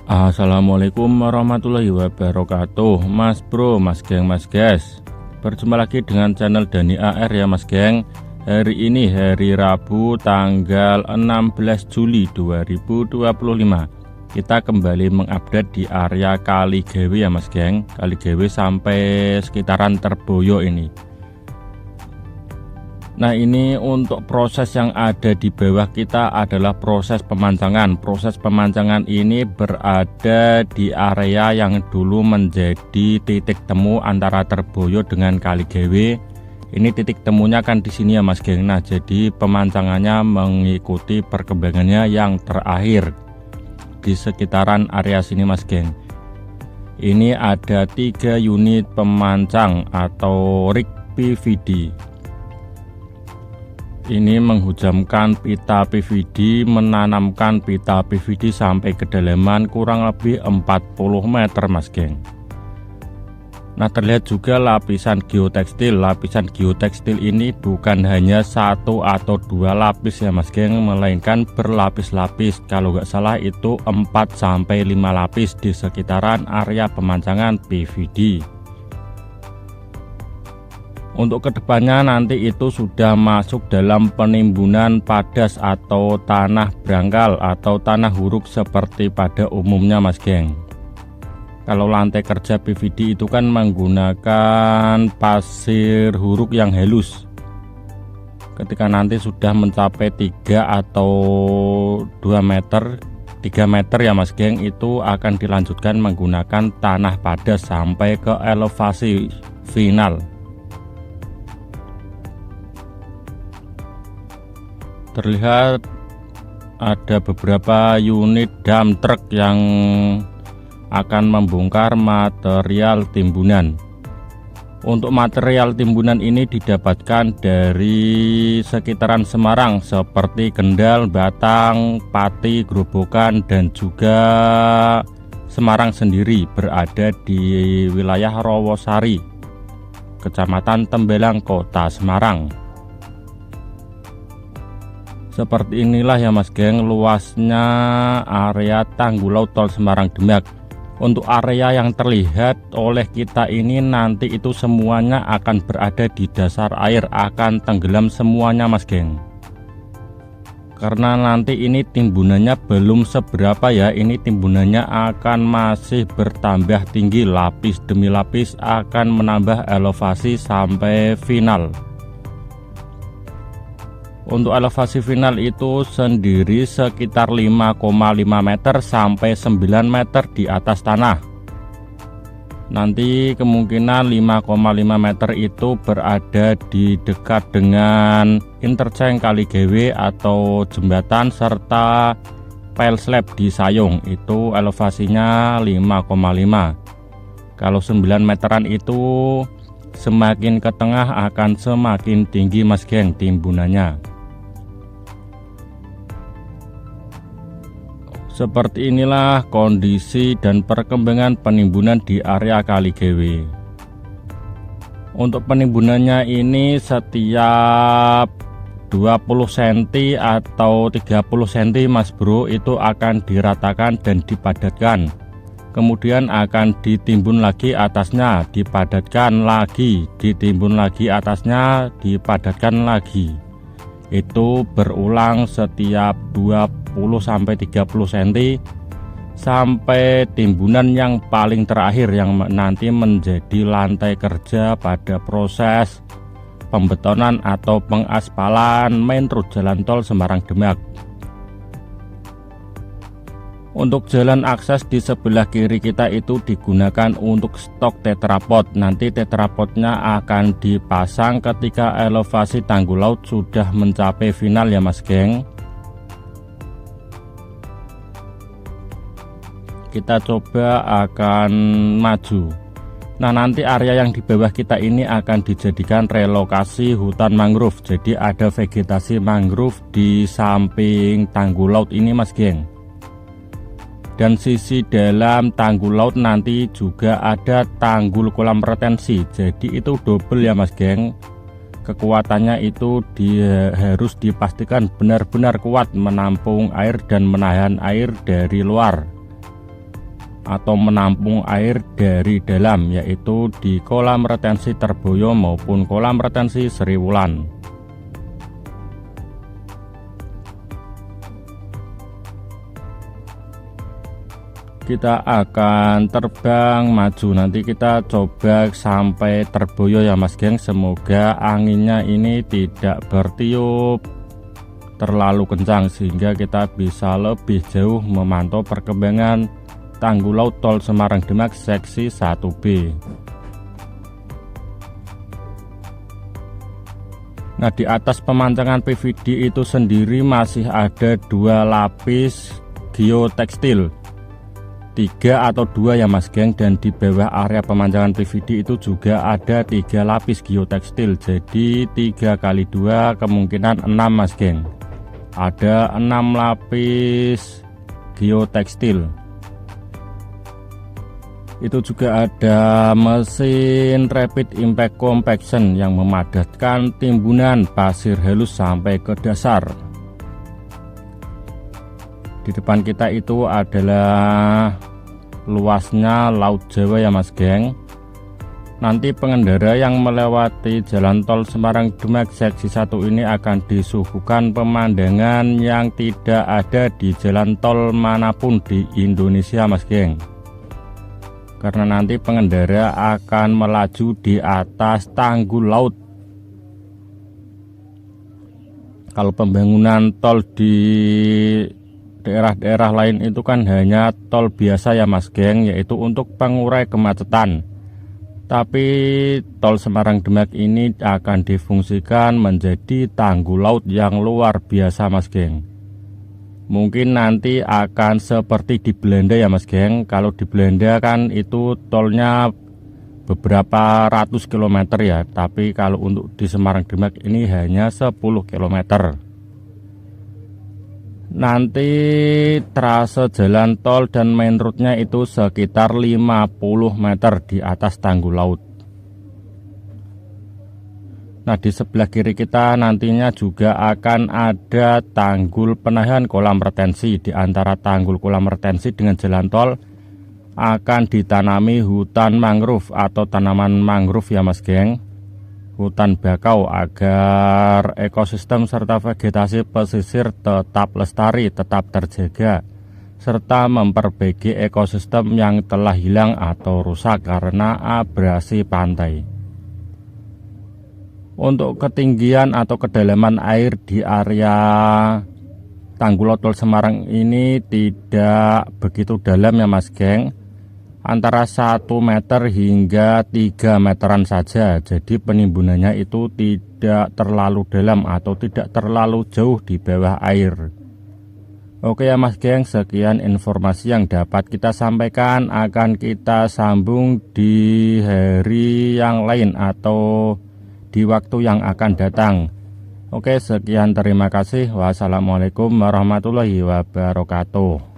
Assalamualaikum warahmatullahi wabarakatuh, Mas Bro, Mas Geng, Mas Guys. Berjumpa lagi dengan channel Dani AR ya Mas Geng. Hari ini hari Rabu tanggal 16 Juli 2025. Kita kembali mengupdate di area Kaligawe ya Mas Geng. Kaligawe sampai sekitaran Terboyo ini. Nah, ini untuk proses yang ada di bawah kita adalah proses pemancangan. Proses pemancangan ini berada di area yang dulu menjadi titik temu antara Terboyo dengan Kaligawe. Ini titik temunya kan di sini ya Mas Geng. Nah, jadi pemancangannya mengikuti perkembangannya yang terakhir di sekitaran area sini Mas Geng. Ini ada 3 unit pemancang atau rig PVD. Ini menghujamkan pita PVD, menanamkan pita PVD sampai kedalaman kurang lebih 40 meter Mas Geng. Nah, terlihat juga lapisan geotekstil. Lapisan geotekstil ini bukan hanya 1 atau 2 lapis ya Mas Geng, melainkan berlapis-lapis. Kalau nggak salah itu 4 sampai 5 lapis di sekitaran area pemancangan PVD. Untuk kedepannya nanti itu sudah masuk dalam penimbunan padas atau tanah berangkal atau tanah huruk seperti pada umumnya Mas Geng. Kalau lantai kerja PVD itu kan menggunakan pasir huruk yang halus. Ketika nanti sudah mencapai 3 atau 2 meter 3 meter ya Mas Geng, itu akan dilanjutkan menggunakan tanah padas sampai ke elevasi final. Terlihat ada beberapa unit dump truck yang akan membongkar material timbunan. Untuk material timbunan ini didapatkan dari sekitaran Semarang seperti Kendal, Batang, Pati, Grobogan, dan juga Semarang sendiri berada di wilayah Rawasari, Kecamatan Tembelang, Kota Semarang. Seperti inilah ya Mas Geng luasnya area Tanggul Laut Tol Semarang Demak. Untuk area yang terlihat oleh kita ini nanti itu semuanya akan berada di dasar air, akan tenggelam semuanya Mas Geng. Karena nanti ini timbunannya belum seberapa ya, ini timbunannya akan masih bertambah tinggi, lapis demi lapis akan menambah elevasi sampai final. Untuk elevasi final itu sendiri sekitar 5,5 meter sampai 9 meter di atas tanah. Nanti kemungkinan 5,5 meter itu berada di dekat dengan interchange Kaligawe atau jembatan serta pile slab di Sayung, itu elevasinya 5,5. Kalau 9 meteran itu semakin ke tengah akan semakin tinggi Mas Geng timbunannya. Seperti inilah kondisi dan perkembangan penimbunan di area Kaligawe. Untuk penimbunannya ini setiap 20 cm atau 30 cm Mas Bro itu akan diratakan dan dipadatkan. Kemudian akan ditimbun lagi atasnya, dipadatkan lagi, ditimbun lagi atasnya, dipadatkan lagi. Itu berulang setiap 20-30 cm sampai timbunan yang paling terakhir yang nanti menjadi lantai kerja pada proses pembetonan atau pengaspalan main road jalan tol Semarang Demak. Untuk jalan akses di sebelah kiri kita itu digunakan untuk stok tetrapod. Nanti tetrapodnya akan dipasang ketika elevasi Tanggul Laut sudah mencapai final ya Mas Geng. Kita coba akan maju. Nah, nanti area yang di bawah kita ini akan dijadikan relokasi hutan mangrove. Jadi ada vegetasi mangrove di samping Tanggul Laut ini Mas Geng. Dan sisi dalam Tanggul Laut nanti juga ada tanggul kolam retensi. Jadi itu double ya Mas Geng. Kekuatannya itu harus dipastikan benar-benar kuat menampung air dan menahan air dari luar. atau menampung air dari dalam, yaitu di kolam retensi Terboyo maupun kolam retensi Seriwulan. Kita akan terbang maju, nanti kita coba sampai Terboyo ya Mas Geng. Semoga anginnya ini tidak bertiup terlalu kencang sehingga kita bisa lebih jauh memantau perkembangan tanggul laut Tol Semarang Demak seksi 1B. Nah, di atas pemancangan PVD itu sendiri masih ada 2 lapis geotekstil, 3 atau 2 ya Mas Geng, dan di bawah area pemancangan PVD itu juga ada 3 lapis geotekstil, jadi 3 kali 2 kemungkinan 6 Mas Geng. Ada 6 lapis geotekstil. Itu juga ada mesin Rapid Impact Compaction yang memadatkan timbunan pasir halus sampai ke dasar. Di depan kita itu adalah luasnya Laut Jawa ya Mas Geng. Nanti pengendara yang melewati jalan tol Semarang Demak seksi 1 ini akan disuguhkan pemandangan yang tidak ada di jalan tol manapun di Indonesia Mas Geng. Karena nanti pengendara akan melaju di atas tanggul laut. Kalau pembangunan tol di daerah-daerah lain itu kan hanya tol biasa ya Mas Geng, yaitu untuk pengurai kemacetan. Tapi tol Semarang Demak ini akan difungsikan menjadi tanggul laut yang luar biasa Mas Geng. Mungkin nanti akan seperti di Belanda ya Mas Geng. Kalau di Belanda kan itu tolnya beberapa ratus kilometer ya, tapi kalau untuk di Semarang Demak ini hanya 10 kilometer. Nanti trase jalan tol dan main roadnya itu sekitar 50 meter di atas tanggul laut. Nah, di sebelah kiri kita nantinya juga akan ada tanggul penahan kolam retensi. Di antara tanggul kolam retensi dengan jalan tol akan ditanami hutan mangrove atau tanaman mangrove ya Mas Geng, hutan bakau, agar ekosistem serta vegetasi pesisir tetap lestari, tetap terjaga, serta memperbaiki ekosistem yang telah hilang atau rusak karena abrasi pantai. Untuk ketinggian atau kedalaman air di area tanggul laut Tol Semarang ini tidak begitu dalam ya Mas Geng, antara 1 meter hingga 3 meteran saja. Jadi penimbunannya itu tidak terlalu dalam atau tidak terlalu jauh di bawah air. Oke ya Mas Geng, sekian informasi yang dapat kita sampaikan. Akan kita sambung di hari yang lain atau di waktu yang akan datang. Oke, sekian, terima kasih. Wassalamualaikum warahmatullahi wabarakatuh.